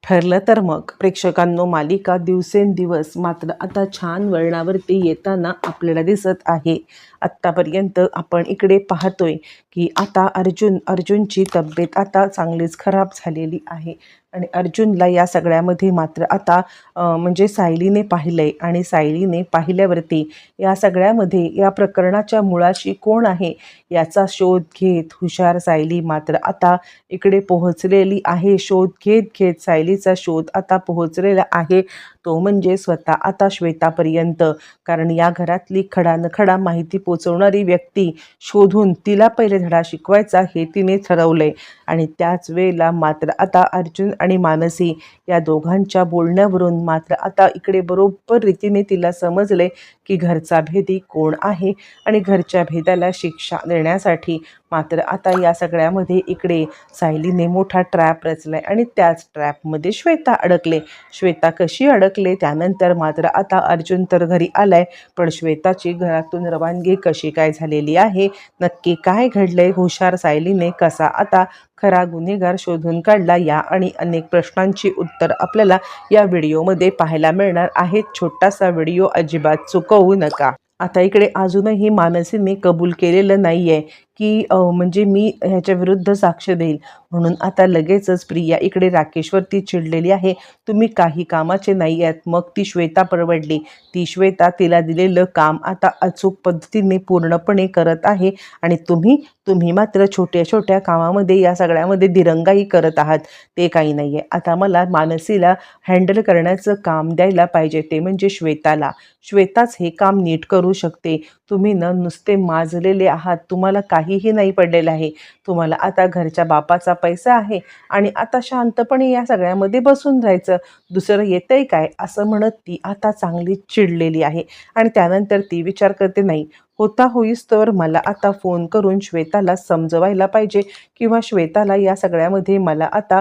ठरलं तर मग प्रेक्षकांनो, मालिका दिवसेंदिवस मात्र आता छान वळणावरती येताना आपल्याला दिसत आहे. आत्तापर्यंत आपण इकडे पाहतोय की आता अर्जुनची तब्येत आता चांगलीच खराब झालेली आहे आणि अर्जुनला या सगळ्यामध्ये मात्र आता म्हणजे सायलीने पाहिलंय आणि सायलीने पाहिल्यावरती या सगळ्यामध्ये या प्रकरणाच्या मुळाशी कोण आहे याचा शोध घेत हुशार सायली मात्र आता इकडे पोहोचलेली आहे. शोध घेत घेत सायलीचा शोध आता पोहोचलेला आहे, तो म्हणजे स्वतः आता श्वेतापर्यंत. कारण या घरातली खडानखडा माहिती पोचवणारी व्यक्ती शोधून तिला पहिले धडा शिकवायचा हे तिने ठरवलंय. आणि त्याच वेळेला मात्र आता अर्जुन आणि मानसी या दोघांच्या बोलण्यावरून मात्र आता इकडे बरोबर रीतीने तिला समजले की घरचा भेदी कोण आहे आणि घरच्या भेदाला शिक्षा देण्यासाठी मात्र आता या सगळ्यामध्ये इकडे सायलीने मोठा ट्रॅप रचलाय आणि त्याच ट्रॅपमध्ये श्वेता अडकले. श्वेता कशी अडकले त्यानंतर मात्र आता अर्जुन तर घरी आलाय, पण श्वेताची घरातून रवानगी कशी काय झालेली आहे, नक्की काय घडलंय, हुशार सायलीने कसा आता खरा गुन्हेगार शोधून काढला, या आणि अनेक प्रश्नांची उत्तर आपल्याला या व्हिडिओमध्ये पाहायला मिळणार आहेत. छोटासा व्हिडिओ अजिबात चुकवू नका. आता इकडे अजूनही मानसीने कबूल केलेलं नाही आहे की म्हणजे मी ह्याच्या विरुद्ध साक्ष देईल, म्हणून आता लगेचच प्रिया इकडे राकेशवरती चिडलेली आहे. तुम्ही काही कामाचे नाही आहेत. मग ती श्वेता परवडली, ती श्वेता तिला दिलेलं काम आता अचूक पद्धतीने पूर्णपणे करत आहे आणि तुम्ही मात्र छोट्या छोट्या कामामध्ये या सगळ्यामध्ये दिरंगाई करत आहात. ते काही नाही आहे. आता मला मानसीला हँडल करण्याचं काम द्यायला पाहिजे, ते म्हणजे श्वेताला. श्वेताच हे काम नीट करू शकते. तुम्ही नुसते माजलेले आहात, तुम्हाला काहीही नाही पडलेलं आहे. तुम्हाला आता घरच्या बापाचा पैसा आहे आणि आता शांतपणे या सगळ्यामध्ये बसून राहायचं, दुसरं येतंय काय, असं म्हणत ती आता चांगली चिडलेली आहे. आणि त्यानंतर ती विचार करते, नाही होता होईस्तोवर मला आता फोन करून श्वेताला समजवायला पाहिजे किंवा श्वेताला या सगळ्यामध्ये मला आता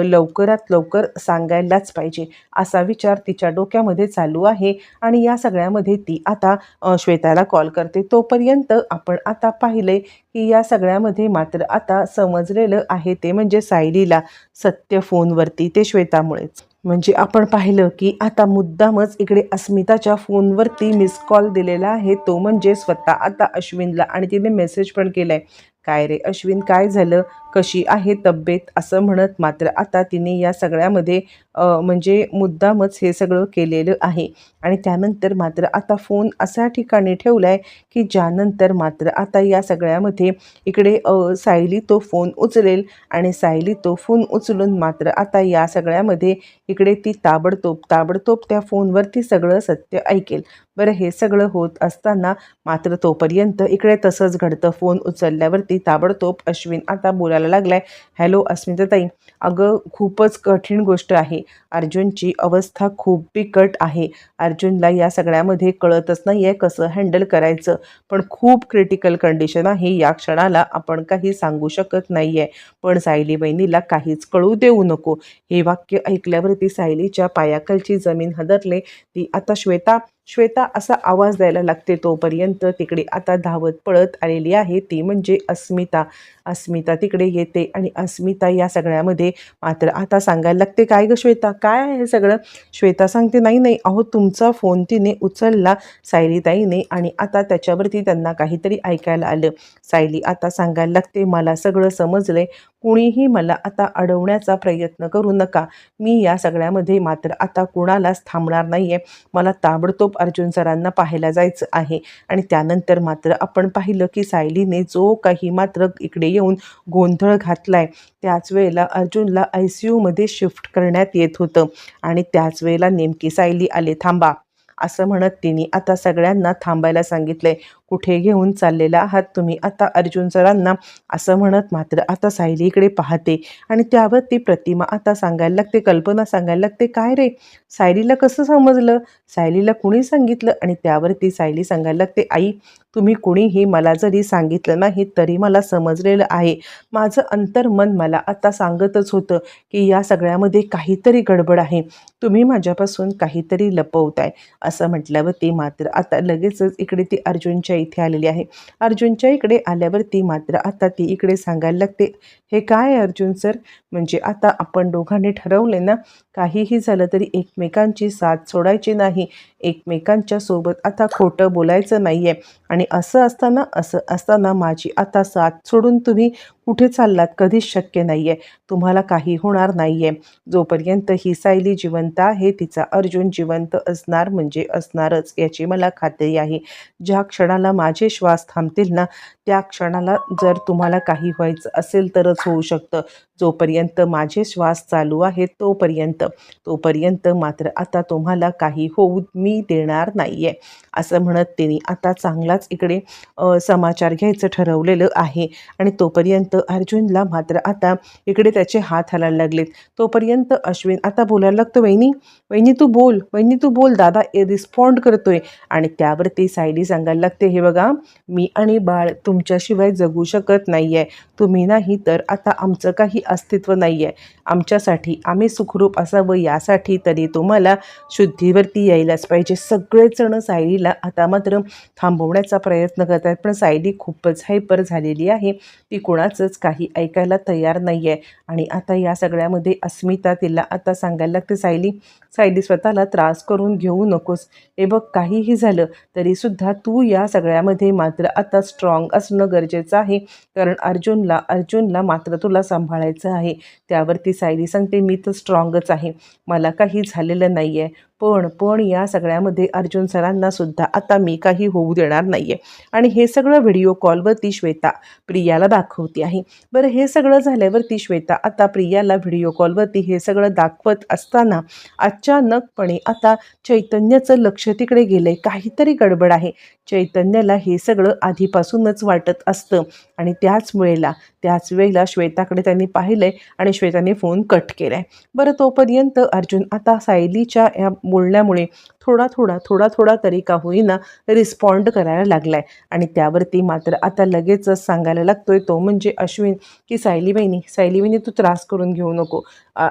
लवकरात लवकर सांगायलाच पाहिजे, असा विचार तिच्या डोक्यामध्ये चालू आहे. आणि या सगळ्यामध्ये ती आता श्वेताला कॉल करते. तोपर्यंत आपण आता पाहिले की या सगळ्यामध्ये मात्र आता समजलेलं आहे, ते म्हणजे सायलीला सत्य फोनवरती ते श्वेतामुळेच. म्हणजे आपण पाहिलं की आता मुद्दामच इकडे अस्मिताच्या फोनवरती मिस कॉल दिलेला आहे, तो म्हणजे स्वतः आता अश्विनला. आणि तिने मेसेज पण केलाय, काय रे अश्विन, काय झालं, कशी आहे तब्येत, असं म्हणत मात्र आता तिने या सगळ्यामध्ये म्हणजे मुद्दामच हे सगळं केलेलं आहे. आणि त्यानंतर मात्र आता फोन अशा ठिकाणी ठेवलाय की ज्यानंतर मात्र आता या सगळ्यामध्ये इकडे सायली तो फोन उचलेल आणि सायली तो फोन उचलून मात्र आता या सगळ्यामध्ये इकडे ती ताबडतोब त्या फोनवरती सगळं सत्य ऐकेल. बरं, हे सगळं होत असताना मात्र तोपर्यंत इकडे तसंच घडतं. फोन उचलल्यावरती ताबडतोब अश्विन आता बोलायला लागलाय, हॅलो अस्मिताताई, अगं खूपच कठीण गोष्ट आहे, अर्जुनची अवस्था खूप बिकट आहे. अर्जुनला या सगळ्यामध्ये कळतच नाही आहे कसं हँडल करायचं, पण खूप क्रिटिकल कंडिशन आहे, या क्षणाला आपण काही सांगू शकत नाही आहे, पण सायली बहिणीला काहीच कळू देऊ नको. हे वाक्य ऐकल्यावरती सायलीच्या पायाखालची जमीन हादरले. ती आता श्वेता असा आवाज द्यायला लागते. तोपर्यंत तिकडे आता धावत पळत आलेली आहे ती म्हणजे अस्मिता तिकडे येते आणि अस्मिता या सगळ्यामध्ये मात्र आता सांगायला लागते, काय ग श्वेता, काय आहे हे सगळं. श्वेता सांगते, नाही अहो, तुमचा फोन तिने उचलला सायलीताईने आणि आता त्याच्यावरती त्यांना काहीतरी ऐकायला आलं. सायली आता सांगायला लागते, मला सगळं समजलंय, कुणीही मला आता अडवण्याचा प्रयत्न करू नका, मी या सगळ्यामध्ये मात्र आता कुणालाच थांबणार नाहीये, मला ताबडतोब अर्जुन सरांना पाहायला जायचं आहे. आणि त्यानंतर मात्र आपण पाहिलं की सायलीने जो काही मात्र इकडे येऊन गोंधळ घातलाय, त्याच वेळेला अर्जुनला ICU मध्ये शिफ्ट करण्यात येत होतं आणि त्याच वेळेला नेमकी सायली आले. थांबा, असं म्हणत तिने आता सगळ्यांना थांबायला सांगितलंय. कुठे घेऊन चाललेला आहात तुम्ही आता अर्जुन सरांना, असं म्हणत मात्र आता सायली इकडे पाहते आणि त्यावर ती प्रतिमा आता सांगायला लागते, कल्पना सांगायला लागते, काय रे सायलीला कसं समजलं, सायलीला कुणी सांगितलं. आणि त्यावरती सायली सांगायला लागते, आई तुम्ही कुणीही मला जरी सांगितलं नाही तरी मला समजलेलं आहे, माझं अंतर्मन मला आता सांगतच होतं की या सगळ्यामध्ये काहीतरी गडबड आहे, तुम्ही माझ्यापासून काहीतरी लपवताय. असं म्हटल्यावर ती मात्र आता लगेचच इकडे ती अर्जुनच्या इथे आलेली आहे. अर्जुनच्या इकडे आल्यावरती मात्र आता ती इकडे सांगायला लागते, हे काय अर्जुन सर, म्हणजे आता आपण दोघांनी ठरवले ना, काहीही झालं तरी एकमेकांची साथ सोडायची नाही, एकमेकांच्या सोबत आता खोटं बोलायचं नाही आहे. आणि असं असताना माझी आता साथ सोडून तुम्ही कुठे चाललात, कधीच शक्य नाही आहे. तुम्हाला काही होणार नाही आहे. जोपर्यंत ही सायली जिवंत आहे, तिचा अर्जुन जिवंत असणार म्हणजे असणारच, याची मला खात्री आहे. ज्या क्षणाला माझे श्वास थांबतील ना, त्या क्षणाला जर तुम्हाला काही व्हायचं असेल तरच होऊ शकतं. जोपर्यंत माझे श्वास चालू आहेत तोपर्यंत मात्र आता तुम्हाला काही होऊ मी देणार नाही आहे, असं म्हणत तिने आता चांगलाच इकडे समाचार घ्यायचं ठरवलेलं आहे. आणि तोपर्यंत अर्जुनला मात्र आता इकडे त्याचे हात हलायला लागलेत. तोपर्यंत अश्विन आता बोलायला लागतो, वहिनी वहिनी तू बोल, वहिनी तू बोल, दादा रिस्पॉन्ड करतोय. आणि त्यावरती सायली सांगायला लागते, हे बघा, मी आणि बाळ तुमच्याशिवाय जगू शकत नाही आहे. तुम्ही नाही तर आता आमचं काही अस्तित्व नाही आहे. आमच्यासाठी आम्ही सुखरूप असावं यासाठी तरी तुम्हाला शुद्धीवरती यायलाच पाहिजे. सगळेच जण सायलीला आता मात्र थांबवण्याचा प्रयत्न करत आहेत, पण सायली खूपच हायपर झालेली आहे. ती कोणाचंच काही ऐकायला तयार नाही आहे. आणि आता या सगळ्यामध्ये अस्मिता तिला आता सांगायला लागते, सायली सायली स्वतःला त्रास करून घेऊ नकोस. हे बघ, काहीही झालं तरीसुद्धा तू या सगळ्यामध्ये मात्र आता स्ट्रॉंग असणं गरजेचं आहे, कारण अर्जुनला मात्र तुला सांभाळायचं आहे. त्यावरती सायली सांगते, मी तर स्ट्रॉंगच आहे, मला काही झालेलं नाही आहे, पण या सगळ्यामध्ये अर्जुन सरांना सुद्धा आता मी काही होऊ देणार नाही आहे. आणि हे सगळं व्हिडिओ कॉलवरती श्वेता प्रियाला दाखवते आहे. बरं, हे सगळं झाल्यावरती श्वेता आता प्रियाला व्हिडिओ कॉलवरती हे सगळं दाखवत असताना अचानकपणे आता चैतन्याचं लक्ष तिकडे गेलंय, काहीतरी गडबड आहे. चैतन्याला हे सगळं आधीपासूनच वाटत असतं आणि त्याच वेळेला श्वेताकडे त्यांनी पाहिलंय आणि श्वेताने फोन कट केलाय. बरं, तोपर्यंत अर्जुन आता सायलीच्या या बोलण्यामुळे थोडा तरी का होईना रिस्पॉन्ड करायला लागलाय. आणि त्यावरती मात्र आता लगेचच सांगायला लागतोय तो म्हणजे अश्विन, की सायली वहिनी तू त्रास करून घेऊ नको.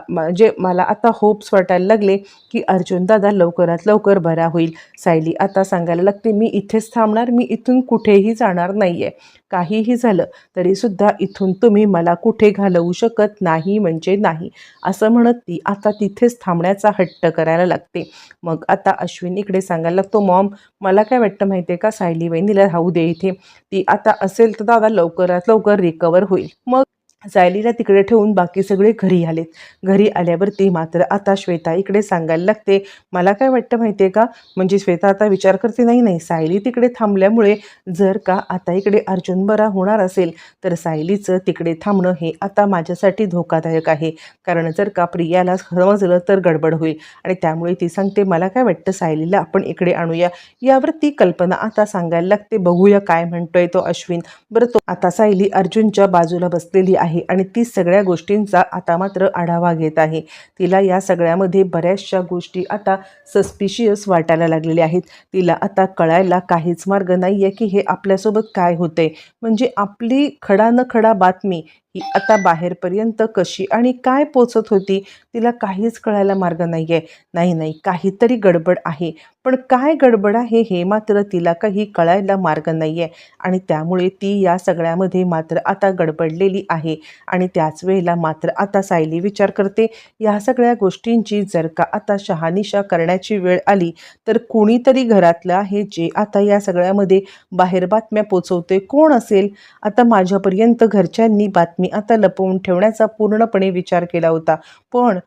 म्हणजे मला आता होप्स वाटायला लागले की अर्जुन दादा लवकरात लवकर बरा होईल. सायली आता सांगायला लागते, मी इथेच थांबणार, मी इथून कुठेही जाणार नाही आहे. काहीही झालं तरीसुद्धा इथून तुम्ही मला कुठे घालवू शकत नाही म्हणजे नाही, असं म्हणत ती आता तिथेच थांबण्याचा हट्ट करायला लागते. मग आता अश्विन इकडे सांगायला लागतो, मॉम मला काय वाटतं माहिती आहे का, सायली वहिनीला राहू दे इथे, ती आता असेल तर दादा लवकरात लवकर रिकवर होईल. मग सायलीला तिकडे ठेवून बाकी सगळे घरी आलेत. घरी आल्यावरती मात्र आता श्वेता इकडे सांगायला लागते, मला काय वाटतं माहिती आहे का, म्हणजे श्वेता आता विचार करते, नाही सायली तिकडे थांबल्यामुळे जर का आता इकडे अर्जुन बरा होणार असेल तर सायलीचं तिकडे थांबणं हे आता माझ्यासाठी धोकादायक आहे, कारण जर का प्रियाला समजलं तर गडबड होईल. आणि त्यामुळे ती सांगते, मला काय वाटतं सायलीला आपण इकडे आणूया. यावरती कल्पना आता सांगायला लागते, बघूया काय म्हणतोय तो अश्विन. बरं, तो आता सायली अर्जुनच्या बाजूला बसलेली आहे आणि ती सगळ्या गोष्टींचा आता मात्र आढावा घेत आहे. तिला या सगळ्यामध्ये बऱ्याचशा गोष्टी आता सस्पिशियस वाटायला लागलेल्या आहेत. तिला आता कळायला काहीच मार्ग नाही आहे की हे आपल्यासोबत काय होतंय, म्हणजे आपली खडा न खडा बातमी ही आता बाहेरपर्यंत कशी आणि काय पोचत होती, तिला काहीच कळायला मार्ग नाही आहे. नाही काहीतरी गडबड आहे, पण काय गडबड आहे हे मात्र तिला काही कळायला मार्ग नाही आहे. आणि त्यामुळे ती या सगळ्यामध्ये मात्र आता गडबडलेली आहे. आणि त्याच वेळेला मात्र आता सायली विचार करते, या सगळ्या गोष्टींची जर का आता शहानिशा करण्याची वेळ आली तर कोणीतरी घरातलं आहे जे आता या सगळ्यामध्ये बाहेर बातम्या पोचवते. कोण असेल? आता माझ्यापर्यंत घरच्यांनी बातमी आता लपवून ठेवण्याचा पूर्णपणे विचार केला होता, पण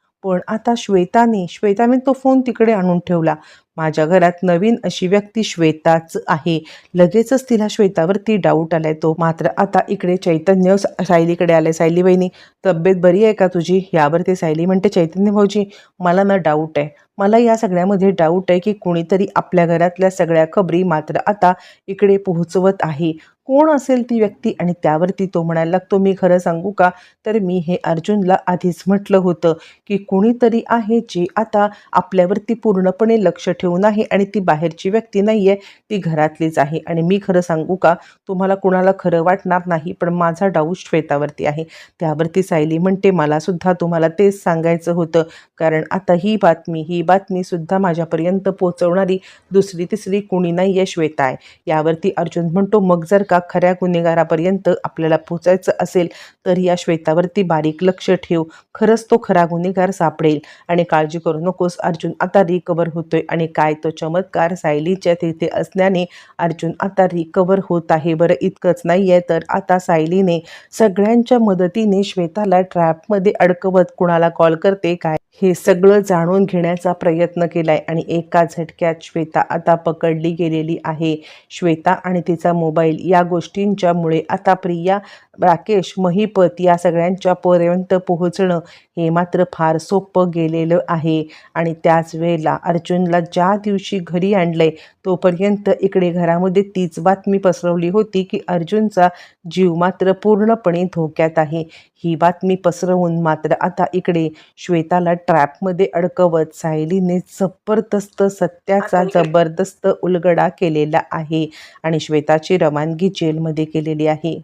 आता श्वेताने तो फोन तिकडे आणून ठेवला. माझ्या घरात नवीन अशी व्यक्ती श्वेताच आहे. लगेचच तिला श्वेतावरती डाऊट आलाय. तो मात्र आता इकडे चैतन्य सायलीकडे आले, सायली बहिणी तब्येत बरी आहे का तुझी? यावरती सायली म्हणते, चैतन्य भाऊजी मला ना डाऊट आहे, मला या सगळ्यामध्ये डाऊट आहे की कोणीतरी आपल्या घरातल्या सगळ्या खबरी मात्र आता इकडे पोहोचवत आहे. कोण असेल ती व्यक्ती? आणि त्यावरती तो म्हणायला लागतो, मी खरं सांगू का, तर मी हे अर्जुनला आधीच म्हटलं होतं की कोणीतरी आहे जे आता आपल्यावरती पूर्णपणे लक्ष ठेवून आहे आणि ती बाहेरची व्यक्ती नाहीये, ती घरातलीच आहे. आणि मी खरं सांगू का, तुम्हाला कुणाला खरं वाटणार नाही, पण माझा डाऊट श्वेतावरती आहे. त्यावरती सायली म्हणते, मला सुद्धा तुम्हाला तेच सांगायचं होतं, कारण आता ही बातमी सुद्धा माझ्यापर्यंत पोहोचवणारी दुसरी तिसरी कोणी नाहीये, श्वेता आहे. यावरती अर्जुन म्हणतो, मग जर का खऱ्या गुन्हेगारापर्यंत आपल्याला पोचायचं असेल तर या श्वेतावरती बारीक लक्ष ठेव, खरंच तो खरा गुन्हेगार सापडेल आणि काळजी करू नकोस. अर्जुन आता रिकवर होतोय आणि काय तो चमत्कार, सायलीच्या तिथे असल्याने अर्जुन आता रिकवर होत आहे. बरं इतकंच नाहीये, तर आता सायलीने सगळ्यांच्या मदतीने श्वेताला ट्रॅपमध्ये अडकवत कुणाला कॉल करते काय हे सगळं जाणून घेण्याचा प्रयत्न केलाय आणि एका झटक्यात श्वेता आता पकडली गेलेली आहे. श्वेता आणि तिचा मोबाईल या गोष्टींच्यामुळे आता प्रिया, राकेश, महिपत या सगळ्यांच्या पर्यंत पोहोचणं हे मात्र फार सोपं गेलेलं आहे. आणि त्याच वेळेला अर्जुनला ज्या दिवशी घरी आणलंय तोपर्यंत इकडे घरामध्ये तीच बातमी पसरवली होती की अर्जुनचा जीव मात्र पूर्णपणे धोक्यात आहे. ही बातमी पसरवून मात्र आता इकडे श्वेताला ट्रॅपमध्ये अडकवत सायलीने जबरदस्त सत्याचा जबरदस्त उलगडा केलेला आहे आणि श्वेताची रवानगी जेलमध्ये केलेली आहे.